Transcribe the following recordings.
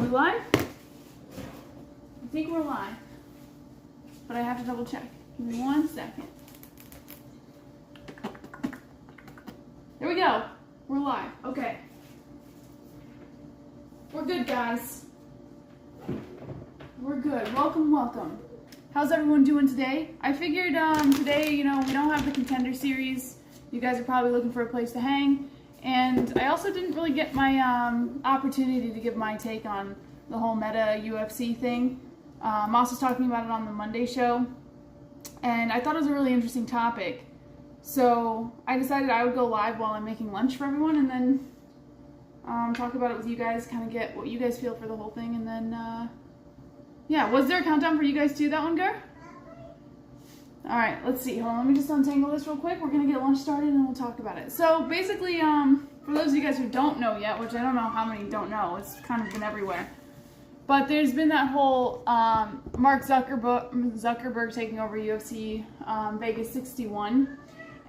we live? I think we're live, but I have to double check. Give me 1 second. There we go. We're live. Okay. We're good, guys. We're good. Welcome, welcome. How's everyone doing today? I figured today, you know, we don't have the Contender Series. You guys are probably looking for a place to hang. And I also didn't really get my opportunity to give my take on the whole meta UFC thing. Moss was talking about it on the Monday show. And I thought it was a really interesting topic. So I decided I would go live while I'm making lunch for everyone and then talk about it with you guys, kind of get what you guys feel for the whole thing. And then, yeah, was there a countdown for you guys to do that one, Gar? Alright, let's see. Hold on, let me just untangle this real quick. We're going to get lunch started and we'll talk about it. So basically, for those of you guys who don't know yet, which I don't know how many don't know, it's kind of been everywhere. But there's been that whole Mark Zuckerberg taking over UFC Vegas 61.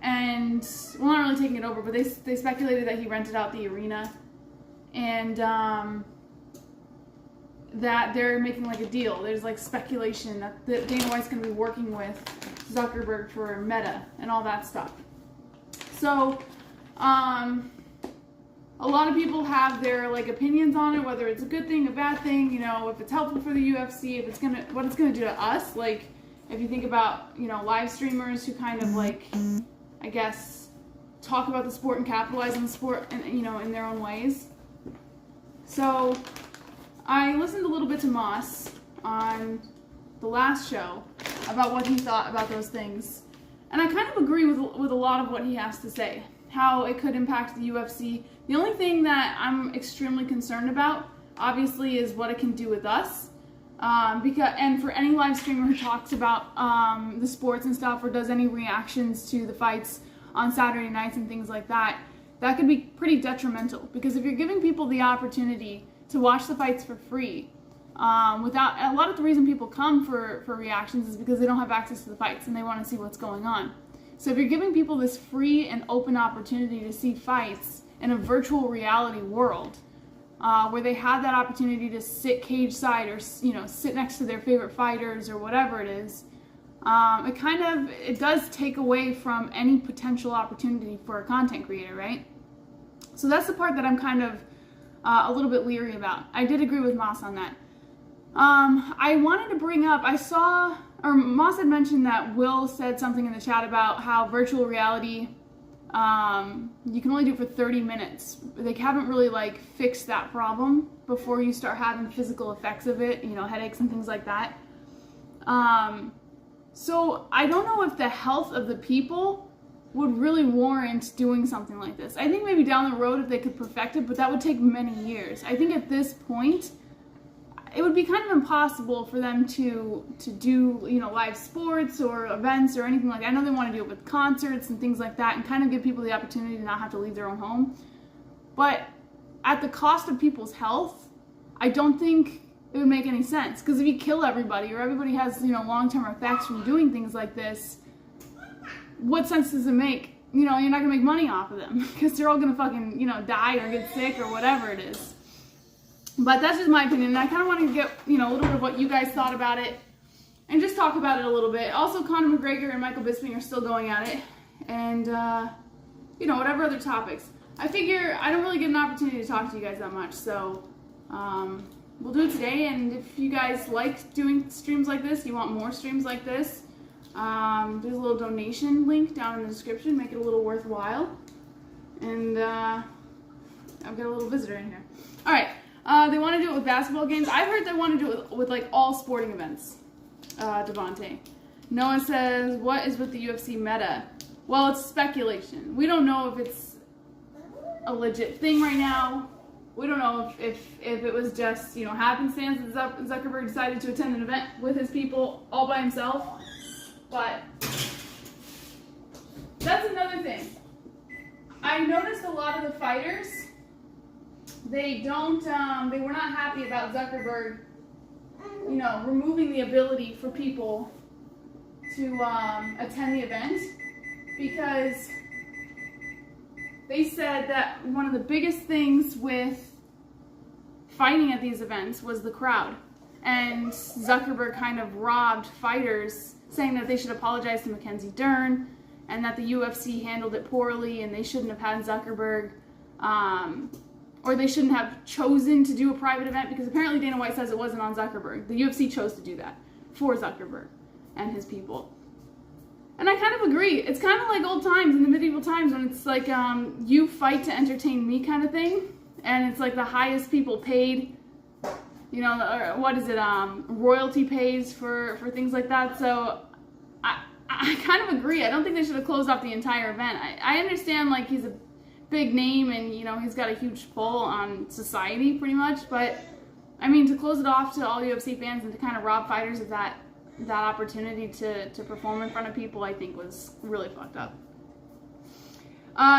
And, well, not really taking it over, but they speculated that he rented out the arena. And that they're making like a deal. There's like speculation that Dana White's going to be working with Zuckerberg for Meta and all that stuff. So, a lot of people have their like opinions on it, whether it's a good thing, a bad thing, you know, if it's helpful for the UFC, if it's gonna, what it's gonna do to us. Like, if you think about, you know, live streamers who kind of like, I guess, talk about the sport and capitalize on the sport, and you know, in their own ways. So, I listened a little bit to Moss on the last show about what he thought about those things. And I kind of agree with a lot of what he has to say. How it could impact the UFC. The only thing that I'm extremely concerned about, obviously, is what it can do with us. And for any live streamer who talks about the sports and stuff, or does any reactions to the fights on Saturday nights and things like that, that could be pretty detrimental. Because if you're giving people the opportunity to watch the fights for free, without a lot of the reason people come for reactions is because they don't have access to the fights and they want to see what's going on. So if you're giving people this free and open opportunity to see fights in a virtual reality world, where they have that opportunity to sit cage side or, you know, sit next to their favorite fighters or whatever it is, it does take away from any potential opportunity for a content creator, right? So that's the part that I'm kind of a little bit leery about. I did agree with Moss on that. I wanted to bring up, Moss had mentioned that Will said something in the chat about how virtual reality, you can only do it for 30 minutes. They haven't really like fixed that problem before you start having physical effects of it, you know, headaches and things like that. So I don't know if the health of the people would really warrant doing something like this. I think maybe down the road if they could perfect it, but that would take many years. I think at this point, it would be kind of impossible for them to do, you know, live sports or events or anything like that. I know they want to do it with concerts and things like that and kind of give people the opportunity to not have to leave their own home. But at the cost of people's health, I don't think it would make any sense. Because if you kill everybody or everybody has, you know, long-term effects from doing things like this, what sense does it make? You know, you're not going to make money off of them because they're all going to fucking, you know, die or get sick or whatever it is. But that's just my opinion, and I kind of wanted to get, you know, a little bit of what you guys thought about it and just talk about it a little bit. Also, Conor McGregor and Michael Bisping are still going at it, and, you know, whatever other topics. I figure I don't really get an opportunity to talk to you guys that much, so we'll do it today, and if you guys like doing streams like this, you want more streams like this, there's a little donation link down in the description, make it a little worthwhile, and I've got a little visitor in here. Alright. They want to do it with basketball games. I've heard they want to do it with like all sporting events. Devontae. Noah says, what is with the UFC meta? Well, it's speculation. We don't know if it's a legit thing right now. We don't know if it was just, you know, happenstance that Zuckerberg decided to attend an event with his people all by himself. But that's another thing. I noticed a lot of the fighters, they were not happy about Zuckerberg, you know, removing the ability for people to attend the event, because they said that one of the biggest things with fighting at these events was the crowd. And Zuckerberg kind of robbed fighters, saying that they should apologize to Mackenzie Dern and that the UFC handled it poorly and they shouldn't have had Zuckerberg, or they shouldn't have chosen to do a private event, because apparently Dana White says it wasn't on Zuckerberg. The UFC chose to do that for Zuckerberg and his people. And I kind of agree. It's kind of like old times, in the medieval times, when it's like, you fight to entertain me kind of thing. And it's like the highest people paid, you know, or what is it, royalty pays for things like that. So I kind of agree. I don't think they should have closed off the entire event. I understand, like, he's a big name and, you know, he's got a huge pull on society pretty much. But, I mean, to close it off to all UFC fans and to kind of rob fighters of that opportunity to perform in front of people, I think was really fucked up.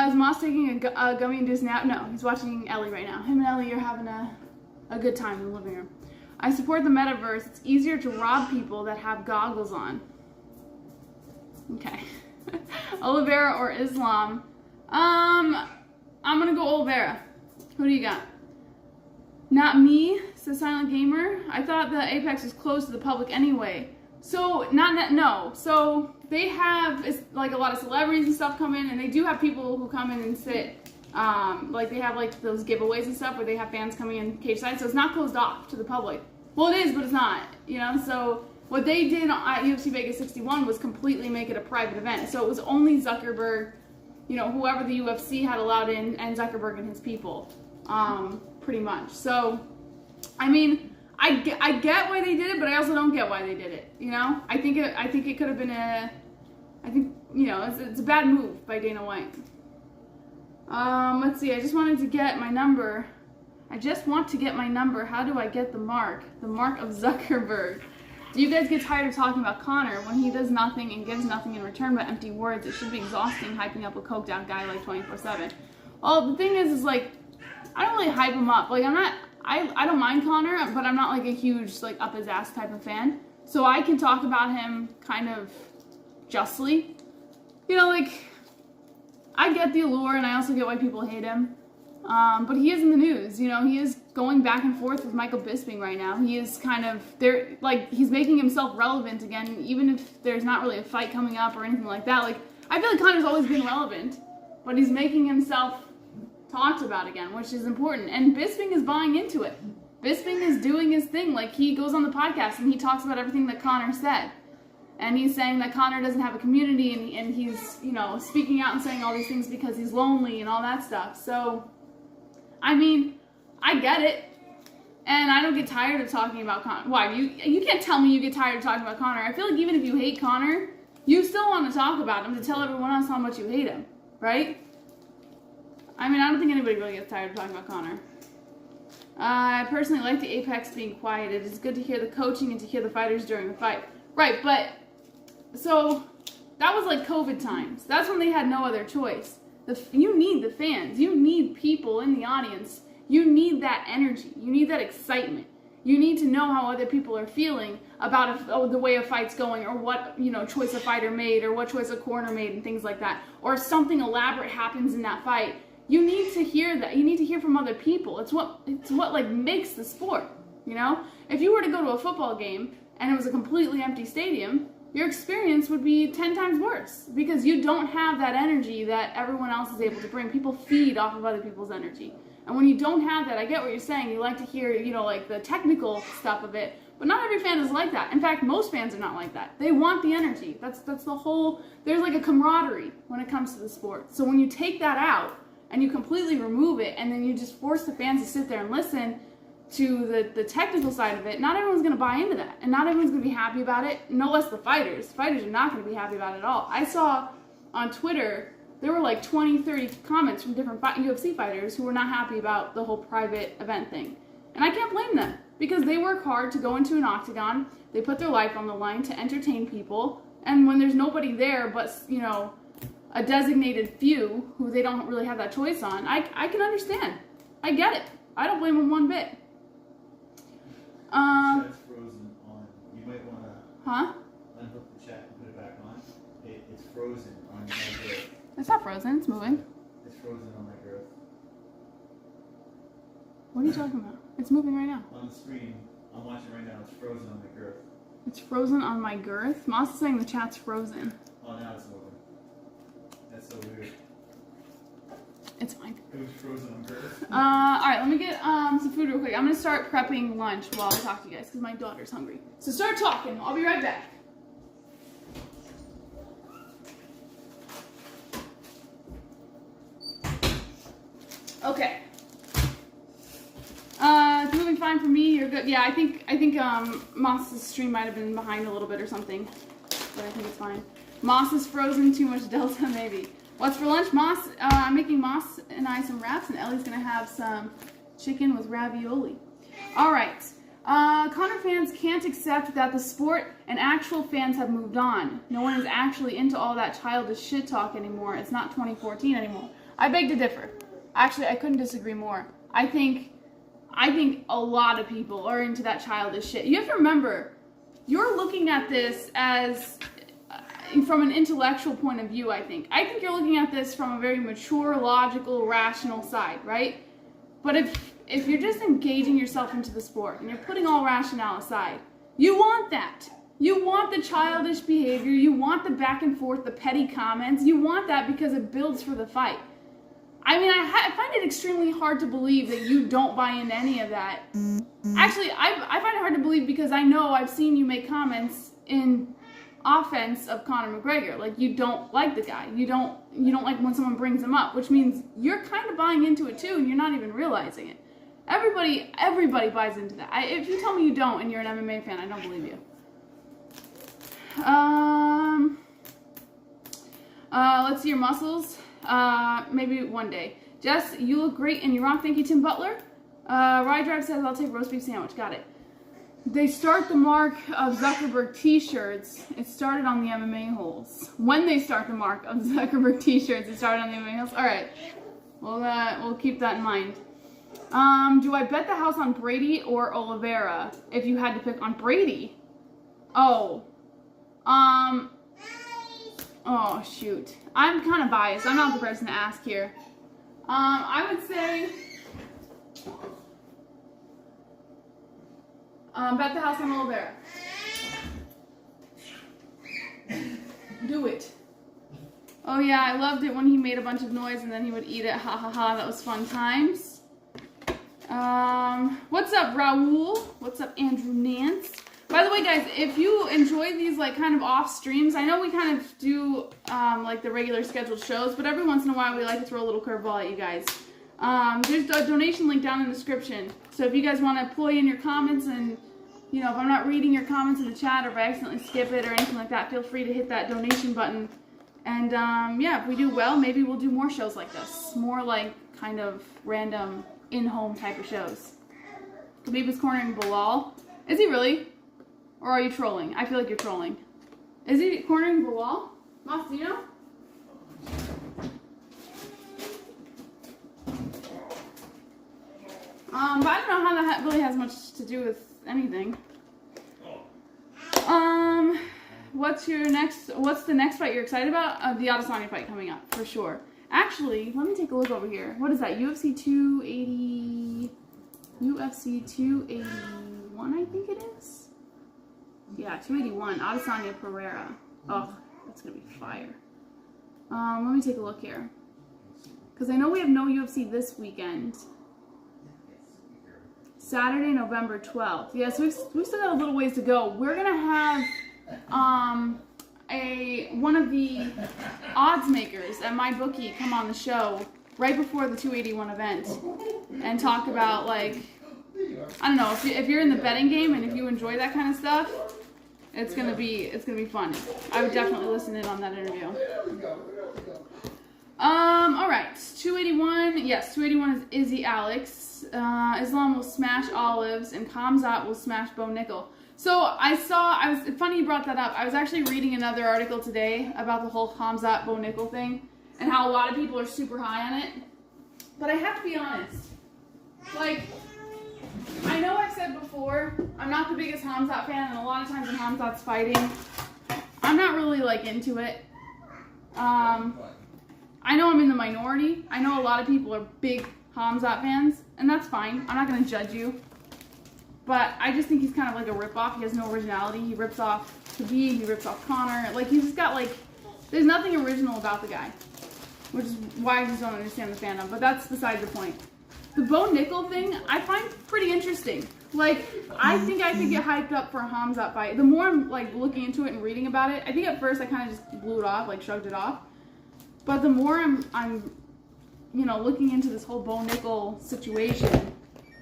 Is Moss taking a gummy-induced nap? No, he's watching Ellie right now. Him and Ellie are having a good time in the living room. I support the metaverse. It's easier to rob people that have goggles on. Okay. Oliveira or Islam? I'm gonna go Oliveira. Who do you got? Not me, says Silent Gamer. I thought the Apex was closed to the public anyway. So, no. So, they have, it's like a lot of celebrities and stuff come in, and they do have people who come in and sit. Like, they have, like, those giveaways and stuff where they have fans coming in cage side. So, it's not closed off to the public. Well, it is, but it's not, you know? So, what they did at UFC Vegas 61 was completely make it a private event. So, it was only Zuckerberg, you know, whoever the UFC had allowed in, and Zuckerberg and his people, pretty much. So, I mean, I get why they did it, but I also don't get why they did it, you know? I think it could have been you know, it's a bad move by Dana White. Let's see, I just wanted to get my number. I just want to get my number. How do I get the mark? The mark of Zuckerberg. Do you guys get tired of talking about Conor when he does nothing and gives nothing in return but empty words? It should be exhausting hyping up a coked out guy like 24/7. Well, the thing is like, I don't really hype him up. Like, I don't mind Conor, but I'm not like a huge like up his ass type of fan. So I can talk about him kind of justly. You know, like, I get the allure and I also get why people hate him. But he is in the news, you know, he is going back and forth with Michael Bisping right now. He is kind of, he's making himself relevant again, even if there's not really a fight coming up or anything like that. Like, I feel like Conor's always been relevant, but he's making himself talked about again, which is important. And Bisping is buying into it. Bisping is doing his thing. Like, he goes on the podcast and he talks about everything that Conor said. And he's saying that Conor doesn't have a community, and he's, you know, speaking out and saying all these things because he's lonely and all that stuff. So, I mean, I get it. And I don't get tired of talking about Conor. Why? You can't tell me you get tired of talking about Conor. I feel like even if you hate Conor, you still want to talk about him to tell everyone else how much you hate him, right? I mean, I don't think anybody really gets tired of talking about Conor. I personally like the Apex being quiet. It is good to hear the coaching and to hear the fighters during the fight. Right, but, so, that was like COVID times. That's when they had no other choice. You need the fans. You need people in the audience. You need that energy. You need that excitement. You need to know how other people are feeling about the way a fight's going, or what, you know, choice a fighter made, or what choice a corner made, and things like that. Or if something elaborate happens in that fight. You need to hear that. You need to hear from other people. It's what like makes the sport, you know? If you were to go to a football game and it was a completely empty stadium, your experience would be 10 times worse, because you don't have that energy that everyone else is able to bring. People feed off of other people's energy. And when you don't have that, I get what you're saying. You like to hear, you know, like the technical stuff of it, but not every fan is like that. In fact, most fans are not like that. They want the energy. That's the whole, there's like a camaraderie when it comes to the sport. So when you take that out, and you completely remove it, and then you just force the fans to sit there and listen to the technical side of it, not everyone's going to buy into that. And not everyone's going to be happy about it, no less the fighters. Fighters are not going to be happy about it at all. I saw on Twitter, there were like 20, 30 comments from different UFC fighters who were not happy about the whole private event thing. And I can't blame them, because they work hard to go into an octagon, they put their life on the line to entertain people, and when there's nobody there but, you know, a designated few who they don't really have that choice on, I can understand. I get it. I don't blame them one bit. Chat's frozen on. You might want to unhook the chat and put it back on. It's frozen on my growth. It's not frozen. It's moving. It's frozen on my growth. What are you talking about? It's moving right now. On the screen, I'm watching right now, it's frozen on my girth. It's frozen on my girth? Moss is saying the chat's frozen. Oh, now it's moving. That's so weird. It's fine. It was frozen on girth. Alright, let me get some food real quick. I'm gonna start prepping lunch while I talk to you guys because my daughter's hungry. So start talking. I'll be right back. Okay. It's moving fine for me. You're good. Yeah, I think Moss's stream might have been behind a little bit or something, but I think it's fine. Moss is frozen. Too much Delta, maybe. What's for lunch? Moss. I'm making Moss and I some wraps, and Ellie's gonna have some chicken with ravioli. All right. Conor fans can't accept that the sport and actual fans have moved on. No one is actually into all that childish shit talk anymore. It's not 2014 anymore. I beg to differ. Actually, I couldn't disagree more. I think a lot of people are into that childish shit. You have to remember, you're looking at this as from an intellectual point of view, I think. I think you're looking at this from a very mature, logical, rational side, right? But if you're just engaging yourself into the sport and you're putting all rationale aside, you want that. You want the childish behavior, you want the back and forth, the petty comments, you want that because it builds for the fight. I mean, I find it extremely hard to believe that you don't buy into any of that. Actually, I find it hard to believe because I know I've seen you make comments in offense of Conor McGregor. Like, you don't like the guy. You don't like when someone brings him up, which means you're kind of buying into it too, and you're not even realizing it. Everybody buys into that. If you tell me you don't and you're an MMA fan, I don't believe you. Let's see your muscles. Maybe one day. Jess, you look great and you rock. Thank you, Tim Butler. Ride Drive says, I'll take roast beef sandwich. Got it. They start the mark of Zuckerberg t-shirts. It started on the MMA-Holes. When they start the mark of Zuckerberg t-shirts, it started on the MMA-Holes. All right. We'll keep that in mind. Do I bet the house on Brady or Oliveira if you had to pick on Brady? Oh. Oh, shoot. I'm kind of biased. I'm not the person to ask here. I would say... bet the house on Oliveira. Do it. Oh yeah, I loved it when he made a bunch of noise and then he would eat it. Ha ha ha, that was fun times. What's up, Raul? What's up, Andrew Nance? By the way, guys, if you enjoy these like kind of off streams, I know we kind of do like the regular scheduled shows, but every once in a while we like to throw a little curveball at you guys. There's a donation link down in the description. So if you guys want to play in your comments and, you know, if I'm not reading your comments in the chat or if I accidentally skip it or anything like that, feel free to hit that donation button. And yeah, if we do well, maybe we'll do more shows like this. More like kind of random in-home type of shows. Khabib is cornering Bilal. Is he really? Or are you trolling? I feel like you're trolling. Is he cornering Bilal? Moss, do you know? But I don't know how that really has much to do with anything. What's the next fight you're excited about? The Adesanya fight coming up, for sure. Actually, let me take a look over here. What is that? UFC 281, I think it is? Yeah, 281. Adesanya Pereira. Oh, that's gonna be fire. Let me take a look here. Because I know we have no UFC this weekend. Saturday, November 12th. Yeah, so we've still got a little ways to go. We're gonna have one of the odds makers at MyBookie come on the show right before the 281 event and talk about, like, I don't know, if you're in the betting game and if you enjoy that kind of stuff, it's gonna be fun. I would definitely listen in on that interview. All right, 281. Yes, 281 is Izzy Alex. Islam will smash Olives and Khamzat will smash Bo Nickel. So it's funny you brought that up. I was actually reading another article today about the whole Khamzat Bo Nickel thing and how a lot of people are super high on it. But I have to be honest. Like, I know I've said before, I'm not the biggest Khamzat fan, and a lot of times when Khamzat's fighting, I'm not really like into it. I know I'm in the minority. I know a lot of people are big Khamzat fans. and that's fine. I'm not gonna judge you. But I just think he's kind of like a ripoff. He has no originality. He rips off Khabib, he rips off Conor. Like, he's just got, like, there's nothing original about the guy. Which is why I just don't understand the fandom. But that's beside the point. The Bo Nickel thing, I find pretty interesting. Like, I think I could get hyped up for a Khamzat fight. The more I'm, like, looking into it and reading about it, I think at first I kind of just blew it off, like, shrugged it off. But the more I'm you know, looking into this whole Bo Nickel situation,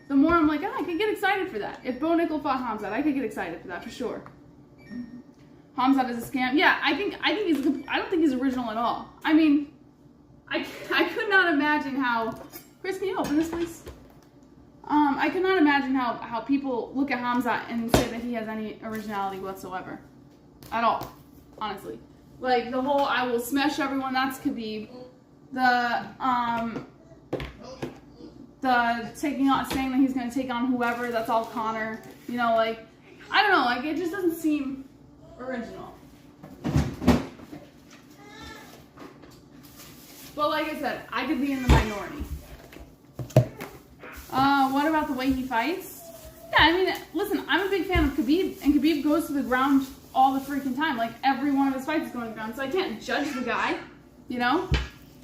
the more I'm like, oh, I could get excited for that. If Bo Nickel fought Khamzat, I could get excited for that for sure. Khamzat is a scam. Yeah, I don't think he's original at all. I mean, I could not imagine how, Chris, can you open this, please? I could not imagine how people look at Khamzat and say that he has any originality whatsoever. At all. Honestly. Like, the whole, I will smash everyone, that's Khabib. The taking on, saying that he's going to take on whoever, that's all Conor. You know, like, I don't know, like, it just doesn't seem original. But like I said, I could be in the minority. What about the way he fights? Yeah, I mean, listen, I'm a big fan of Khabib, and Khabib goes to the ground all the freaking time. Like, every one of his fights is going to the ground, so I can't judge the guy, you know?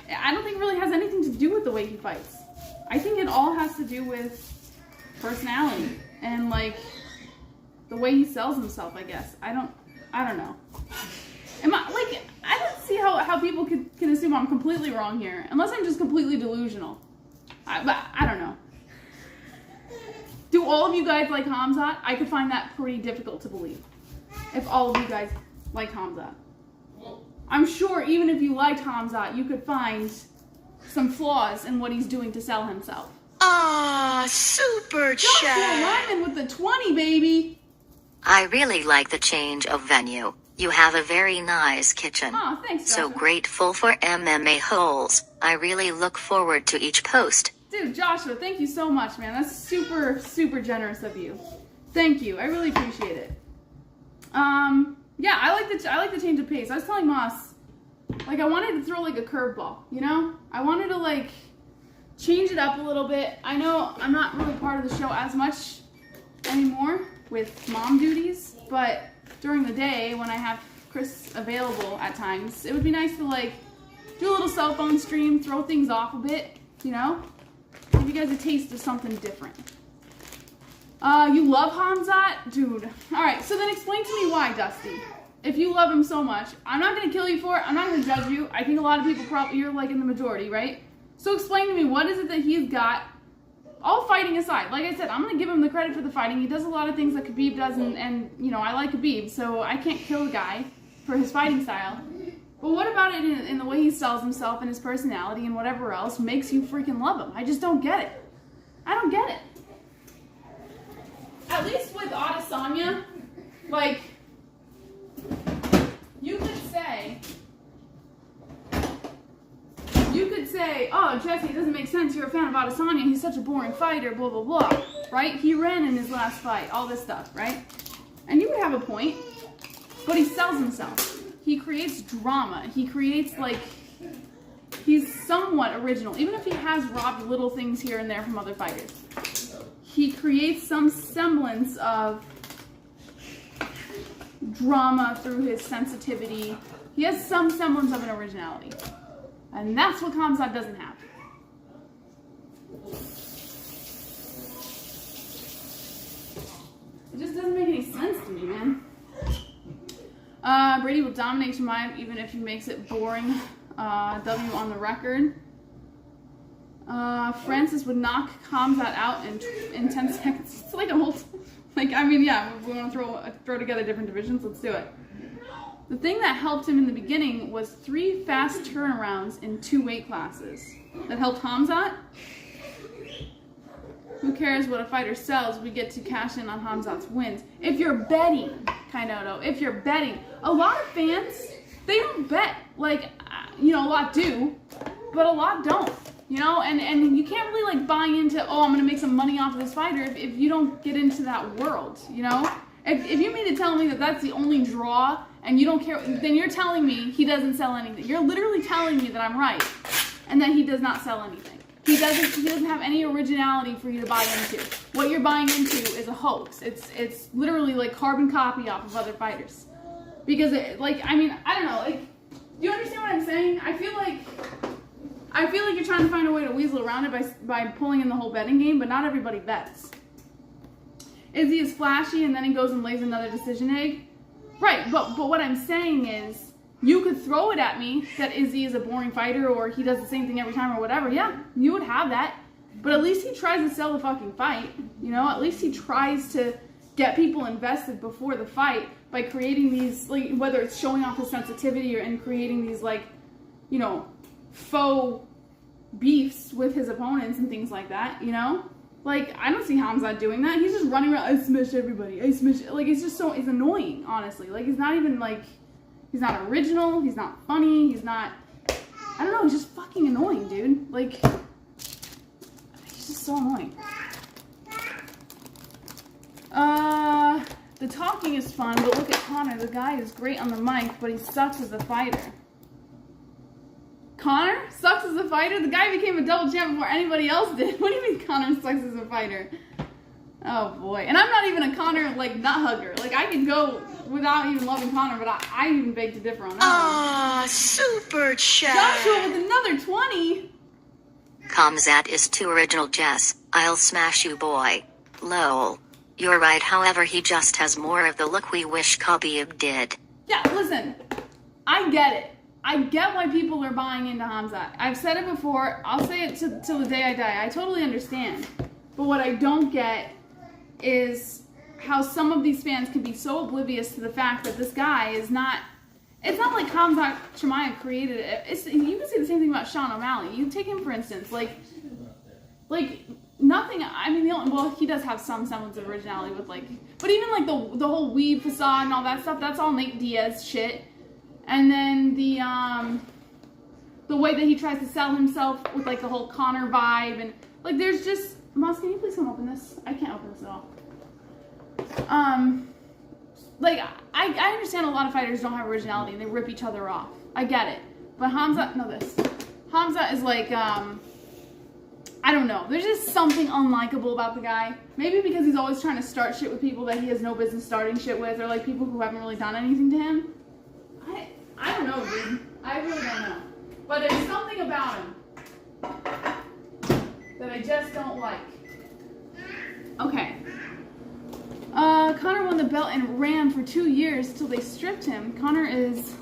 I don't think it really has anything to do with the way he fights. I think it all has to do with personality and, like, the way he sells himself, I guess. I don't know. I don't see how people can assume I'm completely wrong here, unless I'm just completely delusional. But I don't know. Do all of you guys like Khamzat? I could find that pretty difficult to believe. If all of you guys like Khamzat. I'm sure even if you liked Khamzat, you could find some flaws in what he's doing to sell himself. Ah, super chat. Lyman with the 20, baby. I really like the change of venue. You have a very nice kitchen. Oh, thanks, Joshua. So grateful for MMA-Holes. I really look forward to each post. Dude, Joshua, thank you so much, man. That's super, super generous of you. Thank you. I really appreciate it. Yeah, I like the change of pace. I was telling Moss, like, I wanted to throw, like, a curveball, you know? I wanted to, like, change it up a little bit. I know I'm not really part of the show as much anymore with mom duties, but during the day when I have Chris available at times, it would be nice to, like, do a little cell phone stream, throw things off a bit, you know? Give you guys a taste of something different. You love Khamzat? Dude. Alright, so then explain to me why, Dusty. If you love him so much, I'm not going to kill you for it. I'm not going to judge you. I think a lot of people probably, you're like in the majority, right? So explain to me, what is it that he's got, all fighting aside. Like I said, I'm going to give him the credit for the fighting. He does a lot of things that Khabib does, and you know, I like Khabib, so I can't kill the guy for his fighting style. But what about it in the way he sells himself and his personality and whatever else makes you freaking love him? I just don't get it. I don't get it. At least with Adesanya, like, you could say, oh, Jessie, it doesn't make sense. You're a fan of Adesanya. He's such a boring fighter, blah, blah, blah, right? He ran in his last fight, all this stuff, right? And you would have a point, but he sells himself. He creates drama. He creates, like, he's somewhat original, even if he has robbed little things here and there from other fighters. He creates some semblance of drama through his sensitivity. He has some semblance of an originality. And that's what Khamzat doesn't have. It just doesn't make any sense to me, man. Brady will dominate Chimaev even if he makes it boring. W on the record. Francis would knock Khamzat out in 10 seconds. It's like a whole, like, I mean, yeah, we want to throw together different divisions. Let's do it. The thing that helped him in the beginning was 3 fast turnarounds in 2 weight classes. That helped Khamzat. Who cares what a fighter sells? We get to cash in on Khamzat's wins. If you're betting, Kainoto, if you're betting, a lot of fans, they don't bet. Like, you know, a lot do, but a lot don't. You know, and you can't really, like, buy into, oh, I'm going to make some money off of this fighter if you don't get into that world, you know? If you mean to tell me that that's the only draw and you don't care, then you're telling me he doesn't sell anything. You're literally telling me that I'm right and that he does not sell anything. He doesn't have any originality for you to buy into. What you're buying into is a hoax. It's literally like carbon copy off of other fighters. Because I mean, I don't know, like, do you understand what I'm saying? I feel like you're trying to find a way to weasel around it by pulling in the whole betting game, but not everybody bets. Izzy is flashy and then he goes and lays another decision egg. Right, but what I'm saying is, you could throw it at me that Izzy is a boring fighter or he does the same thing every time or whatever. Yeah, you would have that. But at least he tries to sell the fucking fight. You know, at least he tries to get people invested before the fight by creating these, like, whether it's showing off his sensitivity and creating these, like, you know, faux beefs with his opponents and things like that, you know? Like, I don't see Khamzat doing that. He's just running around, I smash everybody, I smash, like, it's just so, it's annoying, honestly. Like, he's not even, like, he's not original, he's not funny, he's not, I don't know, he's just fucking annoying, dude. Like, he's just so annoying. The talking is fun, but look at Conor. The guy is great on the mic, but he sucks as a fighter. Conor sucks as a fighter? The guy became a double champ before anybody else did. What do you mean Conor sucks as a fighter? Oh boy. And I'm not even a Conor, like, nut hugger. Like, I could go without even loving Conor, but I even beg to differ on that. Ah, super chat. Joshua with another 20. Khamzat is too original, Jess. I'll smash you, boy. Lol. You're right, however, he just has more of the look we wish KHABIB did. Yeah, listen. I get it. I get why people are buying into Khamzat. I've said it before. I'll say it till the day I die. I totally understand. But what I don't get is how some of these fans can be so oblivious to the fact that this guy is not... It's not like Khamzat Chimaev created it. You can say the same thing about Sean O'Malley. You take him, for instance. Like nothing... I mean, well, he does have some semblance of originality with, like... But even, like, the whole weed facade and all that stuff, that's all Nate Diaz shit. And then the way that he tries to sell himself with, like, the whole Conor vibe, and, like, there's just... Moss, can you please come open this? I can't open this at all. Like, I understand a lot of fighters don't have originality and they rip each other off. I get it. But Khamzat, no, this. Khamzat is like, I don't know. There's just something unlikable about the guy. Maybe because he's always trying to start shit with people that he has no business starting shit with, or, like, people who haven't really done anything to him. I don't know, dude. I really don't know. But there's something about him that I just don't like. Okay. Conor won the belt and ran for 2 years till they stripped him. Conor is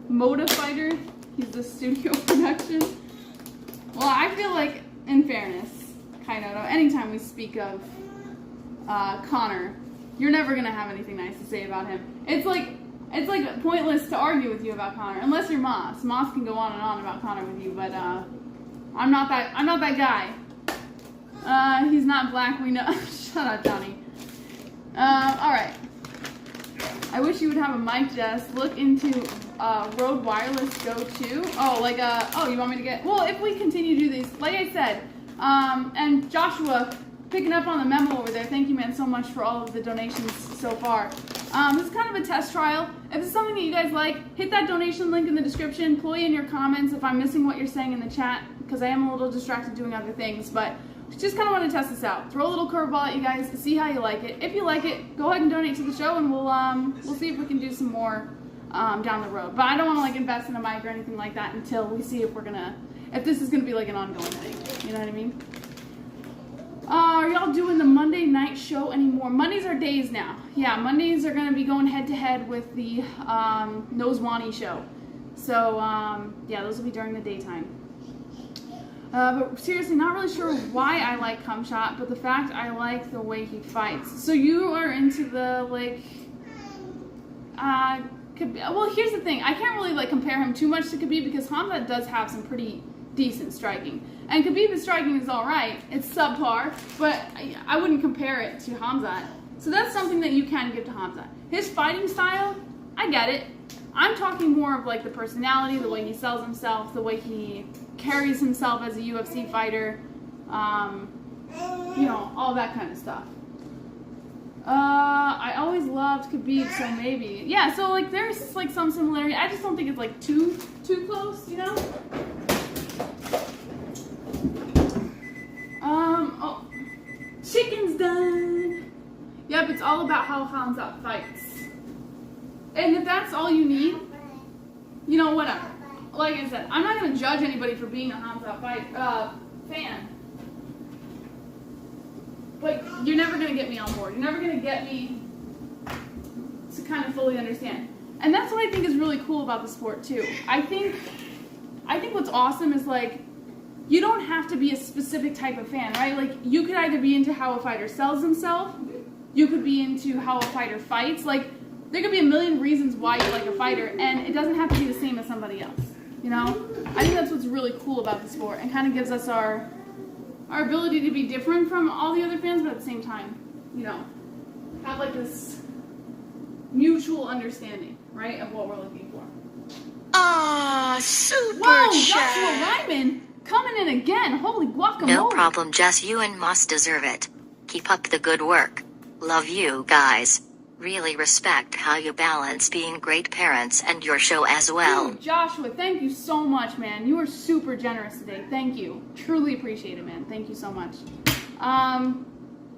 Moda fighter. He's the studio production. Well, I feel like, in fairness, kind of, anytime we speak of Conor, you're never gonna have anything nice to say about him. It's like pointless to argue with you about Conor, unless you're Moss. Moss can go on and on about Conor with you, but I'm not that guy. He's not black, we know. Shut up, Johnny. Alright. I wish you would have a mic, Jess. Look into Rode Wireless Go 2. Oh, like oh, you want me to get... Well, if we continue to do these, like I said, and Joshua, picking up on the memo over there, thank you, man, so much for all of the donations so far. This is kind of a test trial. If it's something that you guys like, hit that donation link in the description. Put in your comments if I'm missing what you're saying in the chat, because I am a little distracted doing other things, but just kind of want to test this out. Throw a little curveball at you guys to see how you like it. If you like it, go ahead and donate to the show, and we'll see if we can do some more down the road. But I don't want to, like, invest in a mic or anything like that until we see if this is gonna be like an ongoing thing. You know what I mean? Are y'all doing the Monday night show anymore? Mondays are days now. Yeah, Mondays are gonna be going head to head with the HELWANI show. So yeah, those will be during the daytime. But seriously, not really sure why I like Khamzat, but the fact I like the way he fights. So you are into the, like, well, here's the thing. I can't really, like, compare him too much to Khabib because Khamzat does have some pretty decent striking. And Khabib's striking is alright. It's subpar, but I wouldn't compare it to Khamzat. So that's something that you can give to Khamzat. His fighting style, I get it. I'm talking more of, like, the personality, the way he sells himself, the way he carries himself as a UFC fighter, you know, all that kind of stuff. I always loved Khabib, so maybe. Yeah, so, like, there's, like, some similarity. I just don't think it's, like, too close, you know? done. Yep, it's all about how Khamzat fights. And if that's all you need, you know, whatever. Like I said, I'm not going to judge anybody for being a Khamzat fan. But you're never going to get me on board. You're never going to get me to kind of fully understand. And that's what I think is really cool about the sport too. I think what's awesome is like, you don't have to be a specific type of fan, right? Like, you could either be into how a fighter sells himself, you could be into how a fighter fights. Like, there could be a million reasons why you like a fighter, and it doesn't have to be the same as somebody else, you know? I think that's what's really cool about the sport, and kind of gives us our ability to be different from all the other fans, but at the same time, you know, have like this mutual understanding, right, of what we're looking for. Ah, super Whoa, chat. Joshua Ryman coming in again. Holy guacamole. No problem, Jess. You and must deserve it. Keep up the good work. Love you guys. Really respect how you balance being great parents and your show as well. Dude, Joshua, thank you so much, man. You were super generous today. Thank you. Truly appreciate it, man. Thank you so much.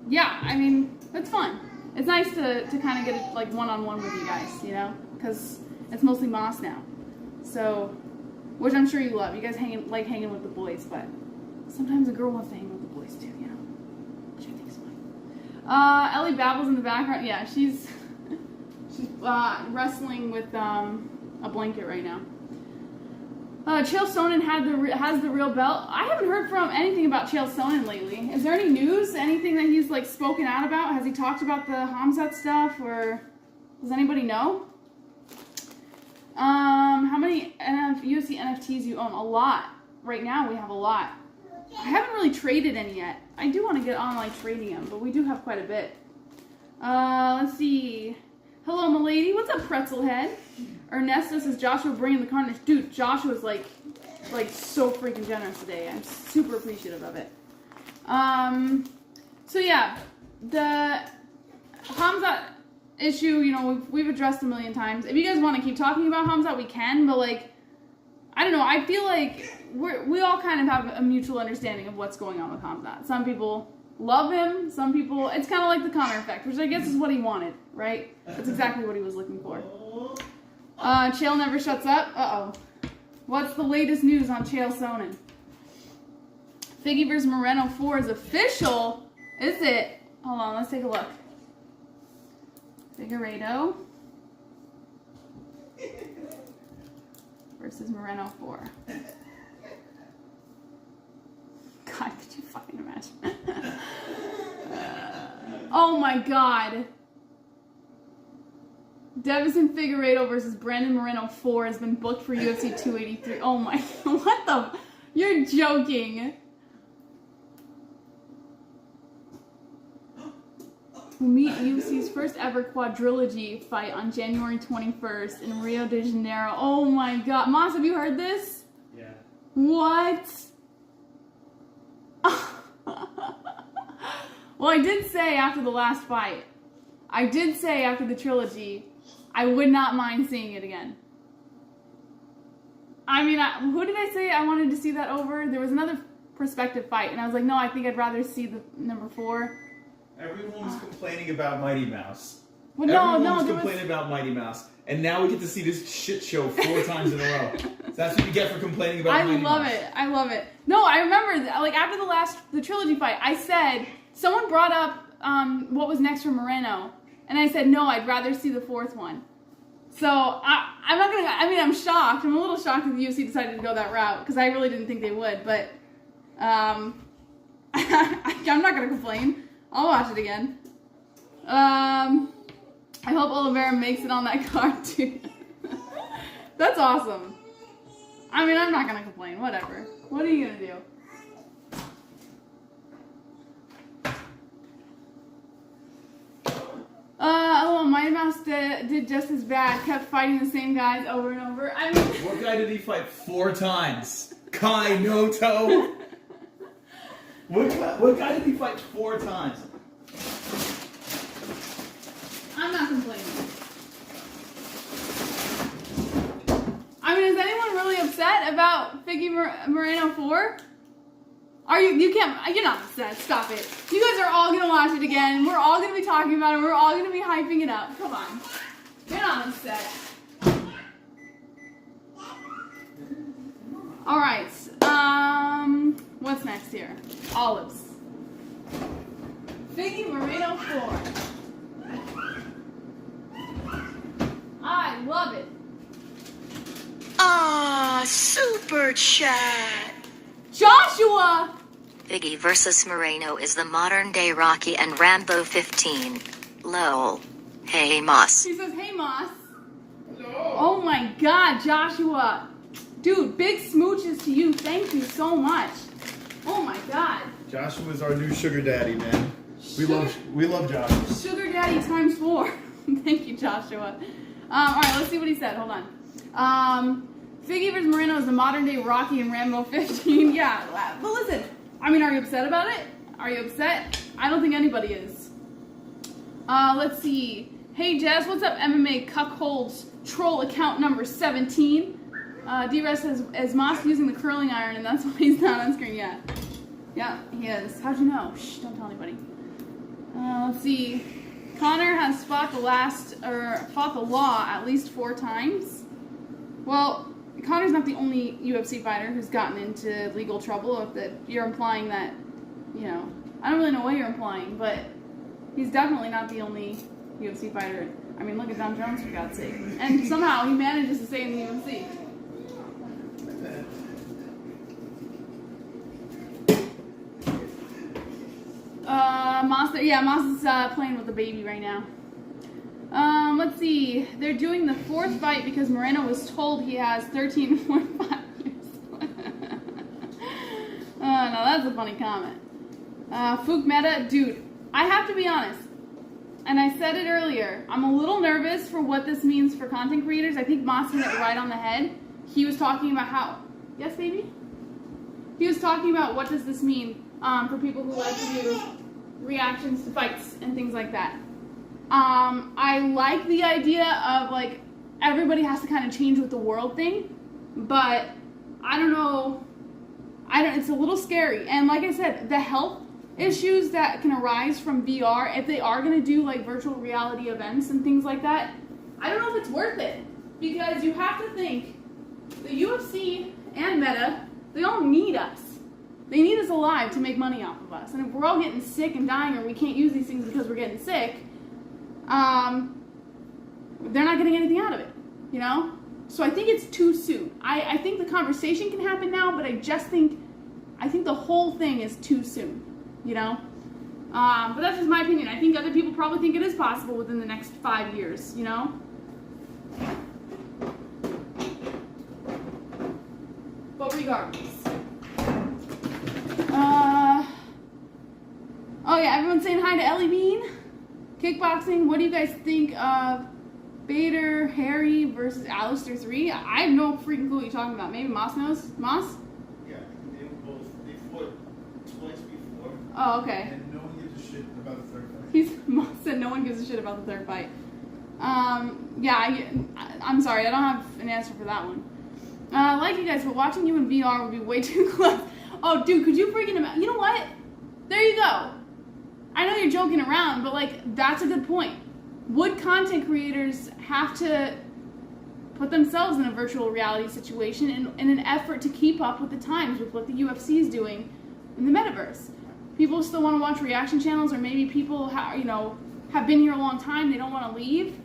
Yeah, I mean, it's fun. It's nice to kind of get it like one-on-one with you guys, you know, because it's mostly Moss now. So, which I'm sure you love. You guys like hanging with the boys, but sometimes a girl wants to hang with the boys too, you know, which I think is fun. Ellie babbles in the background. Yeah, she's wrestling with a blanket right now. Chael Sonnen has the real belt. I haven't heard from anything about Chael Sonnen lately. Is there any news? Anything that he's like spoken out about? Has he talked about the Khamzat stuff, or does anybody know? How many UFC NFTs you own? A lot. Right now we have a lot. I haven't really traded any yet. I do want to get on like trading them, but we do have quite a bit. Let's see. Hello, milady. What's up, pretzel head? Ernesto says Joshua bringing the carnage. Dude, Joshua's like so freaking generous today. I'm super appreciative of it. So yeah, the Khamzat issue, you know, we've addressed a million times. If you guys want to keep talking about Khamzat, we can, but like, I don't know, I feel like we all kind of have a mutual understanding of what's going on with Khamzat. Some people love him, some people, it's kind of like the Conor effect, which I guess is what he wanted, right? That's exactly what he was looking for. Chael never shuts up. Uh-oh. What's the latest news on Chael Sonnen? Figgy vs. Moreno 4 is official. Is it? Hold on, let's take a look. Figueiredo versus Moreno 4. God, could you fucking imagine? Oh my God. Davison Figueiredo versus Brandon Moreno 4 has been booked for UFC 283. Oh my, what the? You're joking. Will meet UFC's first ever quadrilogy fight on January 21st in Rio de Janeiro. Oh my God. Moss, have you heard this? Yeah. What? Well, I did say after the last fight, I did say after the trilogy, I would not mind seeing it again. I mean, who did I say I wanted to see that over? There was another prospective fight, and I was like, no, I think I'd rather see the number 4. Everyone was complaining about Mighty Mouse. Well, Everyone was complaining about Mighty Mouse. And now we get to see this shit show 4 times in a row. So that's what you get for complaining about Mighty Mouse. I love it. No, I remember, like, after the trilogy fight, I said, someone brought up what was next for Moreno. And I said, no, I'd rather see the 4th one. So, I'm not going to, I mean, I'm shocked. I'm a little shocked that the UFC decided to go that route. Because I really didn't think they would. But, I'm not going to complain. I'll watch it again. I hope Oliveira makes it on that card too. That's awesome. I mean, I'm not gonna complain. Whatever. What are you gonna do? Oh, Mighty Mouse did just as bad. Kept fighting the same guys over and over. I mean, what guy did he fight 4 times? Kai Noto. What guy did he fight 4 times? I'm not complaining. I mean, is anyone really upset about Figgy Moreno 4? Are you? You can't. You're not upset. Stop it. You guys are all gonna watch it again. We're all gonna be talking about it. We're all gonna be hyping it up. Come on. Get on the set. Alright. What's next here? Olives. Figgy Moreno 4. I love it. Ah, super chat. Joshua! Figgy versus Moreno is the modern day Rocky and Rambo 15. Lol. Hey Moss. He says, hey Moss. Hello. Oh my god, Joshua. Dude, big smooches to you. Thank you so much. Oh my god. Joshua's our new sugar daddy, man. We love Joshua. Sugar daddy times 4. Thank you, Joshua. Alright, let's see what he said. Hold on. Figgy vs. Moreno is the modern day Rocky and Rambo 15. Yeah, but listen. I mean, are you upset about it? Are you upset? I don't think anybody is. Let's see. Hey Jess, what's up? MMA Cuckolds troll account number 17. D-Rest says, is Moss using the curling iron and that's why he's not on screen yet? Yeah, he is. How'd you know? Shh, don't tell anybody. Let's see. Conor has fought the law at least 4 times. Well, Conor's not the only UFC fighter who's gotten into legal trouble. If you're implying that, you know, I don't really know what you're implying, but he's definitely not the only UFC fighter. I mean, look at Don Jones, for God's sake. And somehow he manages to stay in the UFC. Moss is playing with the baby right now. Let's see. They're doing the 4th fight because Moreno was told he has 13.5 years. No, that's a funny comment. Fook Meta, dude, I have to be honest, and I said it earlier, I'm a little nervous for what this means for content creators. I think Moss hit it right on the head. He was talking about how, yes, baby? He was talking about what does this mean for people who like to do reactions to fights and things like that. I like the idea of like everybody has to kind of change with the world thing, but I don't know. It's a little scary. And like I said, the health issues that can arise from VR, if they are going to do like virtual reality events and things like that, I don't know if it's worth it, because you have to think the UFC and Meta, they all need us. They need us alive to make money off of us. And if we're all getting sick and dying, or we can't use these things because we're getting sick, they're not getting anything out of it, you know? So I think it's too soon. I think the conversation can happen now, but I think the whole thing is too soon, you know? But that's just my opinion. I think other people probably think it is possible within the next 5 years, you know? But regardless. Oh yeah, everyone's saying hi to Ellie Bean. Kickboxing, what do you guys think of Bader Harry versus Alistair 3? I have no freaking clue what you're talking about. Maybe Moss knows? Moss? Yeah, they fought twice before. Oh, okay. And no one gives a shit about the 3rd fight. Moss said no one gives a shit about the 3rd fight. Yeah, I'm sorry, I don't have an answer for that one. I like you guys, but watching you in VR would be way too close. Oh, dude, could you freaking imagine? You know what? There you go. I know you're joking around, but like, that's a good point. Would content creators have to put themselves in a virtual reality situation in an effort to keep up with the times with what the UFC is doing in the metaverse? People still want to watch reaction channels, or maybe people have been here a long time, they don't want to leave.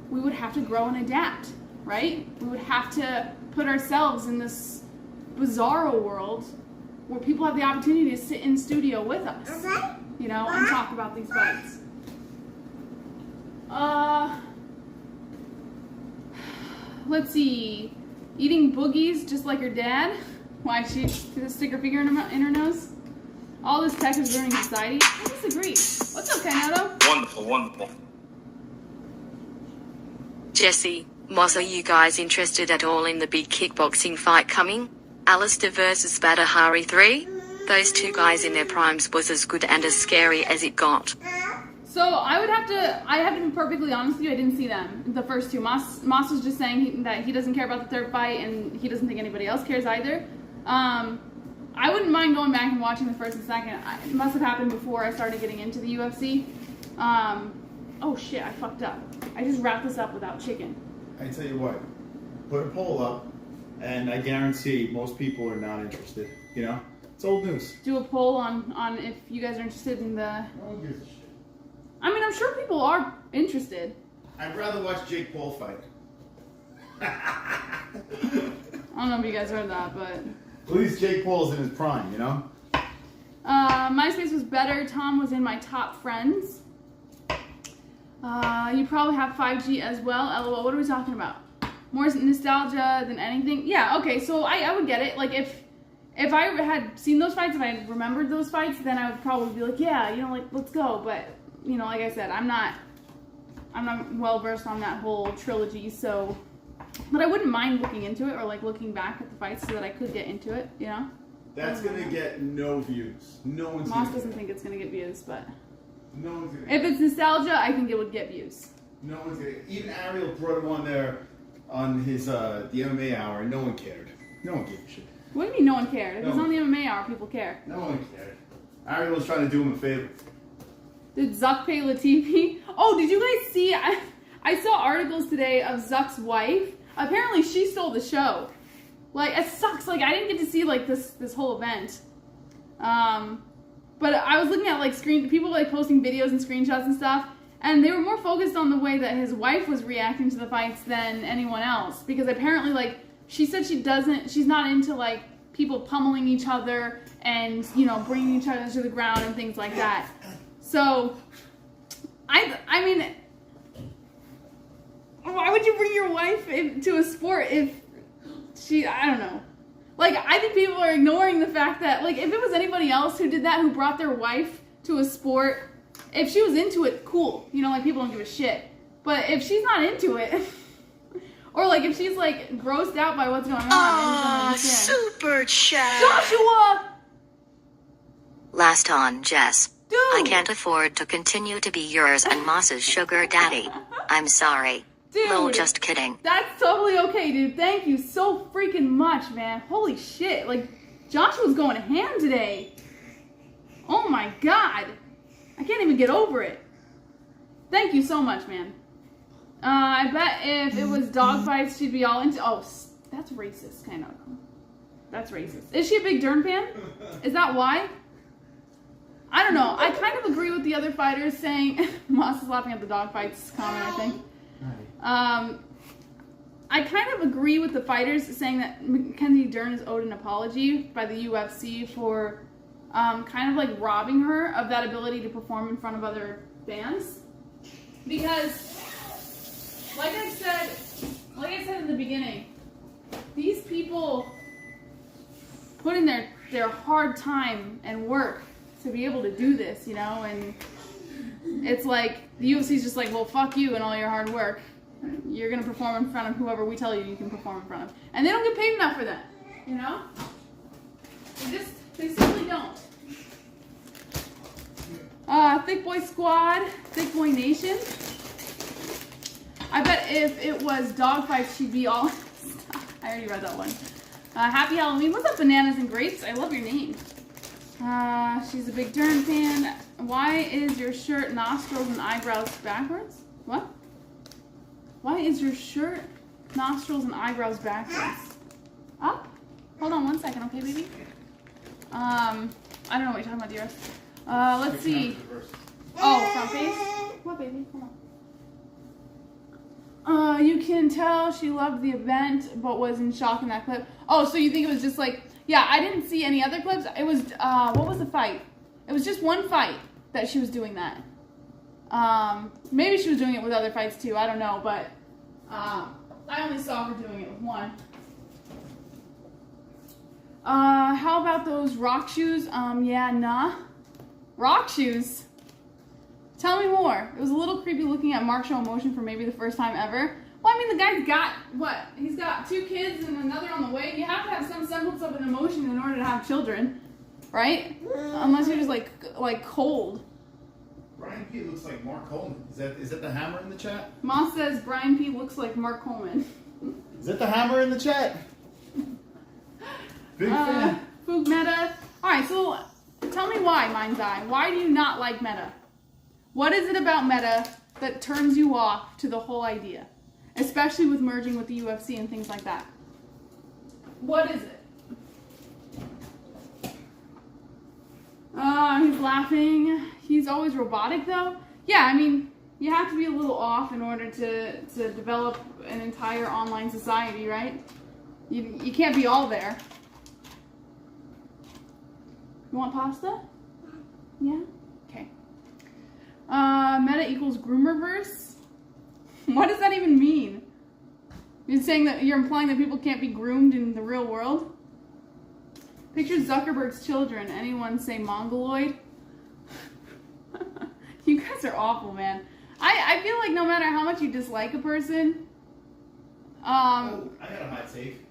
We would have to grow and adapt, right? We would have to put ourselves in this bizarro world where people have the opportunity to sit in studio with us, you know, and talk about these fights. Let's see. Eating boogies just like her dad. Why, she stick her finger in her nose? All this tech is ruining society. I disagree. What's up, Kanoto? Wonderful, wonderful. Jessie, Moss, are you guys interested at all in the big kickboxing fight coming? Alistair versus Bader Hari 3? Those two guys in their primes was as good and as scary as it got. So I have to be perfectly honest with you, I didn't see them, the first two. Moss was just saying that he doesn't care about the 3rd fight, and he doesn't think anybody else cares either. I wouldn't mind going back and watching the first and second. It must have happened before I started getting into the UFC. Oh shit, I fucked up. I just wrapped this up without chicken. I tell you what, put a poll up, and I guarantee most people are not interested. You know, it's old news. Do a poll on if you guys are interested in the. No one gives a shit. I mean, I'm sure people are interested. I'd rather watch Jake Paul fight. I don't know if you guys heard that, but. At least Jake Paul's in his prime, you know? MySpace was better. Tom was in my top friends. You probably have 5G as well. LOL, what are we talking about? More nostalgia than anything? Yeah, okay, so I would get it. Like, if I had seen those fights, if I had remembered those fights, then I would probably be like, yeah, you know, like, let's go. But, you know, like I said, I'm not well-versed on that whole trilogy, so... But I wouldn't mind looking into it or like looking back at the fights so that I could get into it, you know? That's gonna get no views. No one's Moss doesn't think it's gonna get views, but no one's gonna if it's nostalgia, I think it would get views. No one's gonna even Ariel brought him on there on his the MMA hour and no one cared. No one gave a shit. What do you mean no one cared? If No. it's on the MMA hour, people care. No one cared. Ariel was trying to do him a favor. Did Zuck pay Latifi? Oh, did you guys see I saw articles today of Zuck's wife. Apparently she stole the show. Like, it sucks. Like, I didn't get to see, like, this whole event. But I was looking at, like, people, like, posting videos and screenshots and stuff, and they were more focused on the way that his wife was reacting to the fights than anyone else. Because apparently, like, she said she's not into, like, people pummeling each other and, you know, bringing each other to the ground and things like that. So, I mean... Why would you bring your wife to a sport if I don't know. Like, I think people are ignoring the fact that, like, if it was anybody else who did that, who brought their wife to a sport, if she was into it, cool. You know, like, people don't give a shit. But if she's not into it, or, like, if she's, like, grossed out by what's going on. Super chat. Joshua! Last on, Jess. Dude! I can't afford to continue to be yours and Moss's sugar daddy. I'm sorry. Dude, Lol, just kidding. That's totally okay, dude. Thank you so freaking much, man. Holy shit. Like, Joshua's going to ham today. Oh my god. I can't even get over it. Thank you so much, man. I bet if it was dogfights, she'd be all into... Oh, that's racist, kind of. That's racist. Is she a big Dern fan? Is that why? I don't know. I kind of agree with the other fighters saying... Moss is laughing at the dogfights comment, I think. I kind of agree with the fighters saying that Mackenzie Dern is owed an apology by the UFC for kind of like robbing her of that ability to perform in front of other fans. Because, like I said in the beginning, these people put in their hard time and work to be able to do this, you know, and it's like the UFC's just like, well, fuck you and all your hard work. You're gonna perform in front of whoever we tell you can perform in front of, and they don't get paid enough for that, you know. They simply don't. Thick Boy Squad, Thick Boy Nation. I bet if it was dogfights, she'd be all. I already read that one. Happy Halloween. What's up, Bananas and Grapes? I love your name. She's a big Dern fan. Why is your shirt nostrils and eyebrows backwards? What? Why is your shirt nostrils and eyebrows backwards? Up? Hold on one second, okay, baby? I don't know what you're talking about, dearest. Let's see. Oh, front face? What, baby? Hold on. You can tell she loved the event, but was in shock in that clip. Oh, so you think it was just like... Yeah, I didn't see any other clips. It was, what was the fight? It was just one fight that she was doing that. Maybe she was doing it with other fights too, I don't know, but I only saw her doing it with one. How about those rock shoes? Yeah, nah. Rock shoes? Tell me more. It was a little creepy looking at Mark show emotion for maybe the first time ever. Well, I mean, the guy's got, what? He's got 2 kids and another on the way. You have to have some semblance of an emotion in order to have children, right? Unless you're just, like cold. Brian P. looks like Mark Coleman. Is that the hammer in the chat? Moss says Brian P. looks like Mark Coleman. Is that the hammer in the chat? Big fan. Foog Meta. Alright, so tell me why, Mind's Eye. Why do you not like Meta? What is it about Meta that turns you off to the whole idea? Especially with merging with the UFC and things like that. What is it? He's laughing. He's always robotic though. Yeah, I mean, you have to be a little off in order to develop an entire online society, right? You can't be all there. You want pasta? Yeah? Okay. Meta equals groomerverse? What does that even mean? You're saying that you're implying that people can't be groomed in the real world? Picture Zuckerberg's children. Anyone say mongoloid? You guys are awful, man. I feel like no matter how much you dislike a person, I got a hot take.